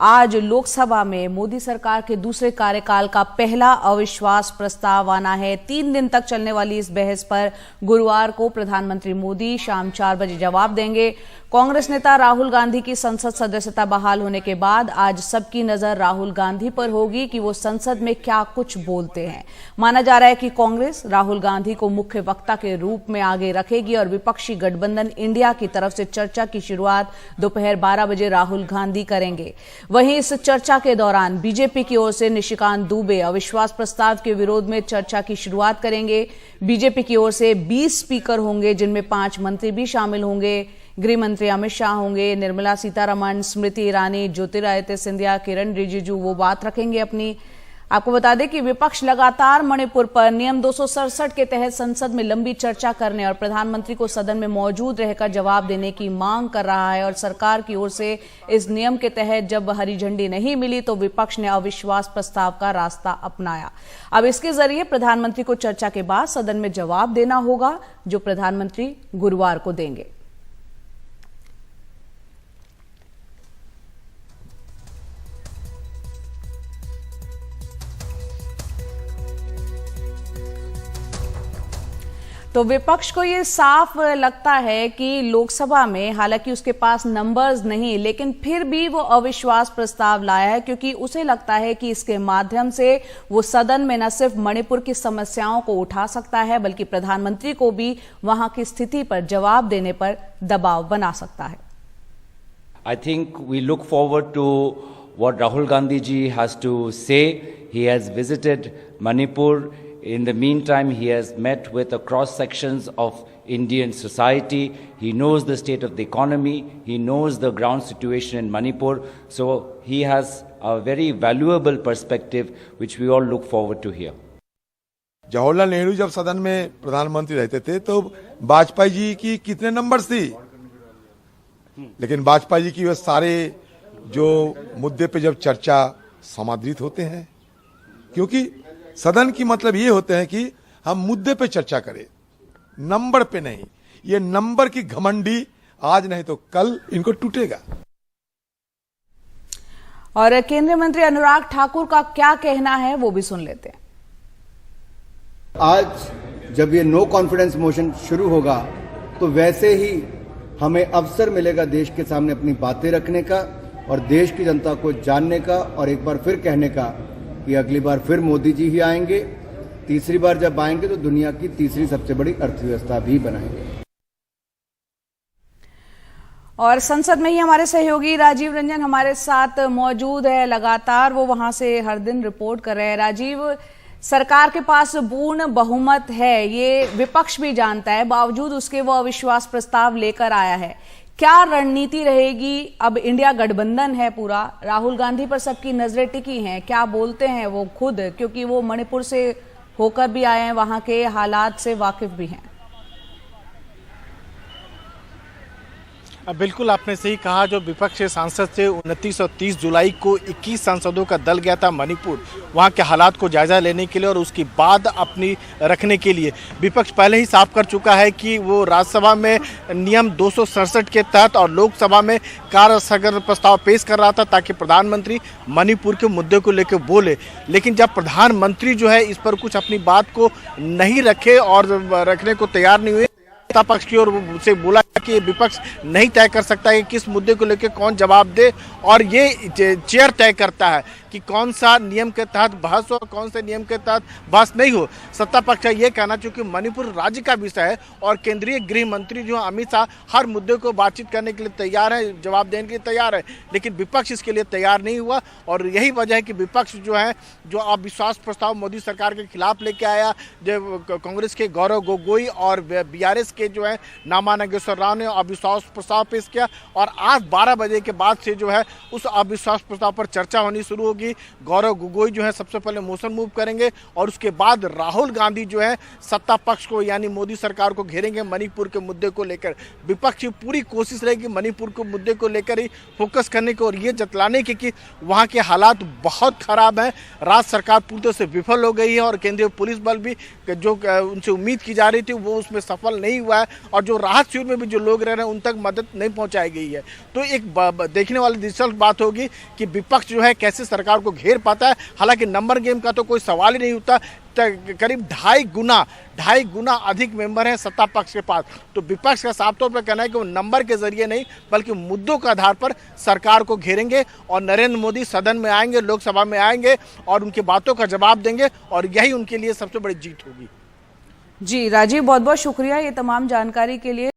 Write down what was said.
आज लोकसभा में मोदी सरकार के दूसरे कार्यकाल का पहला अविश्वास प्रस्ताव आना है। 3 दिन तक चलने वाली इस बहस पर गुरुवार को प्रधानमंत्री मोदी शाम 4 बजे जवाब देंगे। कांग्रेस नेता राहुल गांधी की संसद सदस्यता बहाल होने के बाद आज सबकी नजर राहुल गांधी पर होगी कि वो संसद में क्या कुछ बोलते हैं। माना जा रहा है कि कांग्रेस राहुल गांधी को मुख्य वक्ता के रूप में आगे रखेगी और विपक्षी गठबंधन इंडिया की तरफ से चर्चा की शुरुआत दोपहर 12 बजे राहुल गांधी करेंगे। वहीं इस चर्चा के दौरान बीजेपी की ओर से निशिकांत दुबे अविश्वास प्रस्ताव के विरोध में चर्चा की शुरुआत करेंगे। बीजेपी की ओर से 20 स्पीकर होंगे, जिनमें 5 मंत्री भी शामिल होंगे। गृह मंत्री अमित शाह होंगे, निर्मला सीतारमण, स्मृति ईरानी, ज्योतिरादित्य सिंधिया, किरण रिजिजू वो बात रखेंगे अपनी। आपको बता दें कि विपक्ष लगातार मणिपुर पर नियम 267 के तहत संसद में लंबी चर्चा करने और प्रधानमंत्री को सदन में मौजूद रहकर जवाब देने की मांग कर रहा है और सरकार की ओर से इस नियम के तहत जब हरी झंडी नहीं मिली तो विपक्ष ने अविश्वास प्रस्ताव का रास्ता अपनाया। अब इसके जरिए प्रधानमंत्री को चर्चा के बाद सदन में जवाब देना होगा, जो प्रधानमंत्री गुरुवार को देंगे। तो विपक्ष को ये साफ लगता है कि लोकसभा में हालांकि उसके पास नंबर्स नहीं, लेकिन फिर भी वो अविश्वास प्रस्ताव लाया है, क्योंकि उसे लगता है कि इसके माध्यम से वो सदन में न सिर्फ मणिपुर की समस्याओं को उठा सकता है बल्कि प्रधानमंत्री को भी वहां की स्थिति पर जवाब देने पर दबाव बना सकता है। I think we look forward to what Rahul Gandhi ji has to say. He has visited Manipur. In the meantime, he has met with cross sections of Indian society. He knows the state of the economy. He knows the ground situation in Manipur. So he has a very valuable perspective, which we all look forward to hear. Jawaharlal Nehru जब सदन में प्रधानमंत्री रहते थे तो वाजपेयी जी की कितने numbers थी, लेकिन वाजपेयी जी की वे सारे जो मुद्दे पे जब चर्चा समादृत होते हैं, क्योंकि सदन की मतलब ये होते हैं कि हम मुद्दे पे चर्चा करें, नंबर पे नहीं। ये नंबर की घमंडी आज नहीं तो कल इनको टूटेगा। और केंद्रीय मंत्री अनुराग ठाकुर का क्या कहना है वो भी सुन लेते हैं। आज जब ये नो कॉन्फिडेंस मोशन शुरू होगा तो वैसे ही हमें अवसर मिलेगा देश के सामने अपनी बातें रखने का और देश की जनता को जानने का और एक बार फिर कहने का कि अगली बार फिर मोदी जी ही आएंगे। तीसरी बार जब आएंगे तो दुनिया की तीसरी सबसे बड़ी अर्थव्यवस्था भी बनाएंगे। और संसद में ही हमारे सहयोगी राजीव रंजन हमारे साथ मौजूद है, लगातार वो वहां से हर दिन रिपोर्ट कर रहे हैं। राजीव, सरकार के पास पूर्ण बहुमत है, ये विपक्ष भी जानता है, बावजूद उसके वो अविश्वास प्रस्ताव लेकर आया है। क्या रणनीति रहेगी? अब इंडिया गठबंधन है पूरा, राहुल गांधी पर सबकी नजरें टिकी हैं, क्या बोलते हैं वो खुद, क्योंकि वो मणिपुर से होकर भी आए हैं, वहां के हालात से वाकिफ भी हैं। बिल्कुल आपने सही कहा। जो विपक्ष के सांसद थे 29 और 30 जुलाई को 21 सांसदों का दल गया था मणिपुर, वहां के हालात को जायजा लेने के लिए और उसके बाद अपनी रखने के लिए। विपक्ष पहले ही साफ कर चुका है कि वो राज्यसभा में नियम 267 के तहत और लोकसभा में कार्य स्थगन प्रस्ताव पेश कर रहा था ताकि प्रधानमंत्री मणिपुर के मुद्दे को लेकर बोले। लेकिन जब प्रधानमंत्री जो है इस पर कुछ अपनी बात को नहीं रखे और रखने को तैयार नहीं हुए, सत्ता पक्ष की ओर से बोला कि विपक्ष नहीं तय कर सकता है कि किस मुद्दे को लेकर कौन जवाब दे, और ये चेयर तय करता है कि कौन सा नियम के तहत बहस हो और कौन से नियम के तहत बहस नहीं हो। सत्ता पक्ष ये कहना, चूंकि मणिपुर राज्य का विषय है और केंद्रीय गृह मंत्री जो अमित शाह हर मुद्दे को बातचीत करने के लिए तैयार है, जवाब देने के लिए तैयार है, लेकिन विपक्ष इसके लिए तैयार नहीं हुआ। और यही वजह है कि विपक्ष जो है जो अविश्वास प्रस्ताव मोदी सरकार के खिलाफ लेके आया, जो कांग्रेस के गौरव गोगोई और BRS के जो है नामा नागेश्वर राव ने अविश्वास प्रस्ताव पेश किया और आज 12 बजे के बाद से जो है उस अविश्वास प्रस्ताव पर चर्चा होनी शुरू होगी। होगी। गौरव गोगोई जो है सबसे पहले मोशन मूव करेंगे और उसके बाद राहुल गांधी जो है सत्ता पक्ष को यानी मोदी सरकार को घेरेंगे मणिपुर के मुद्दे को लेकर। विपक्ष की पूरी कोशिश रहेगी मणिपुर के मुद्दे को लेकर ही फोकस करने को और ये जतलाने की कि वहाँ के हालात बहुत खराब हैं। राज्य सरकार पूरी तरह से विफल हो गई है और केंद्रीय पुलिस बल भी जो उनसे उम्मीद की जा रही थी वो उसमें सफल नहीं हुआ है और जो राहत शिविर में भी जो लोग रह रहे हैं उन तक मदद नहीं पहुंचाई गई है। तो एक देखने वाली दिलचस्प बात होगी कि विपक्ष जो है कैसे सरकार को घेर पाता है। हालांकि नंबर गेम का तो कोई सवाल ही नहीं उठता। करीब ढाई गुना अधिक मेंबर हैं सत्ता पक्ष के पास। तो विपक्ष का साफ तौर पर कहना है कि वो नंबर के जरिए नहीं बल्कि मुद्दों के आधार पर सरकार को घेरेंगे और नरेंद्र मोदी सदन में आएंगे, लोकसभा में आएंगे और उनकी बातों का जवाब देंगे और यही उनके लिए सबसे बड़ी जीत होगी। जी राजीव, बहुत बहुत शुक्रिया ये तमाम जानकारी के लिए।